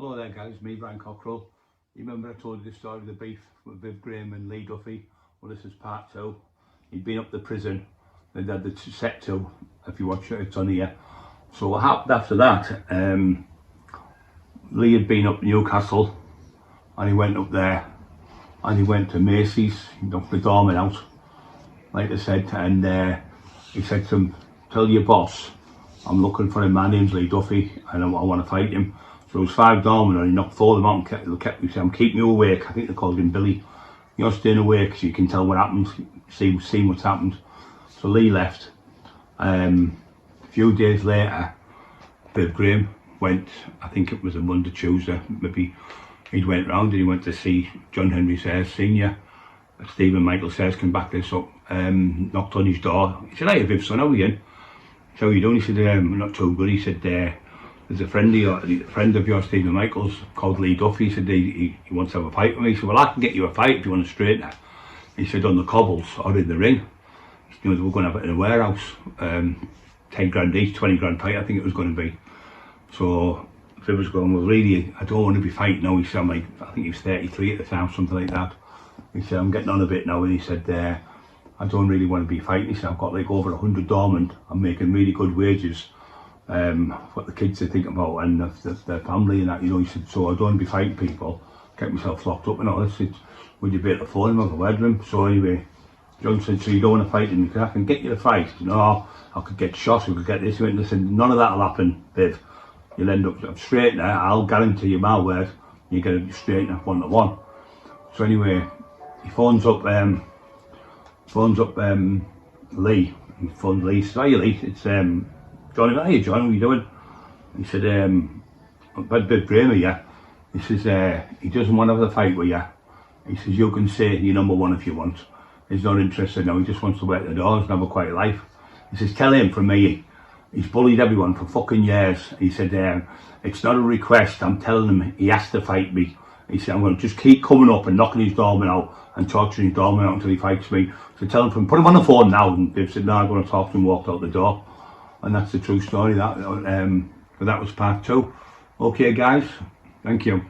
Hello there guys, me Brian Cockrell. You remember I told you the story of the beef with Viv and Lee Duffy? Well, this is part 2. He'd been up to prison, they'd had the set 2, if you watch it, it's on here. So what happened after that, Lee had been up Newcastle and he went up there and he went to Macy's, he knocked the doorman out, like I said, and he said to him, tell your boss I'm looking for him, my name's Lee Duffy and I want to fight him. So it was 5 doormen and he knocked 4 of them out and kept me saying, keep me awake. I think they called him Billy. You're staying awake so you can tell what happened, see what's happened. So Lee left. A few days later, Viv Graham went, I think it was a Monday, Tuesday, maybe he went round and he went to see John Henry Sayers Senior. Stephen Michael Sayers came back this up, knocked on his door. He said, hey Viv son, how are you in? So how you doing? He said, I'm not too good. He said, there's a friend of yours, Stephen Michaels, called Lee Duffy. He said he wants to have a fight with me. He said, well, I can get you a fight if you want to straighten it. He said, on the cobbles or in the ring. You know, we're going to have it in a warehouse. 10 grand each, 20 grand fight, I think it was going to be. So Viv was going, well, really, I don't want to be fighting now. He said, I think he was 33 at the time, something like that. He said, I'm getting on a bit now. And he said, I don't really want to be fighting. He said, I've got like over 100 doormen. I'm making really good wages. What the kids are thinking about and their family and that, you know. He said, so I don't want to be fighting people, get myself locked up and all this. Said, would you be able to phone him? I'll go with him. So anyway, John said, so you don't want to fight him? Because I can get you to fight. No, I could get shot, I could get this. He went, listen, none of that will happen, Viv. You'll end up straight there. I'll guarantee you my word, you get it straight enough 1-to-1. So anyway, he phones up Lee. He phoned Lee, says, hiya Lee, it's Johnny, hey John, what are you doing? He said, I've had Viv Graham here. He says, he doesn't want to have a fight with you. He says, you can say you're number 1 if you want. He's not interested now, he just wants to work the doors and have a quiet life. He says, tell him from me, he's bullied everyone for fucking years. He said, it's not a request, I'm telling him he has to fight me. He said, I'm going to just keep coming up and knocking his doorman out and torturing his doorman out until he fights me. So tell him, put him on the phone now. And Viv said, no, I'm going to talk to him, walked out the door. And that's the true story. That was part 2. Okay guys, thank you.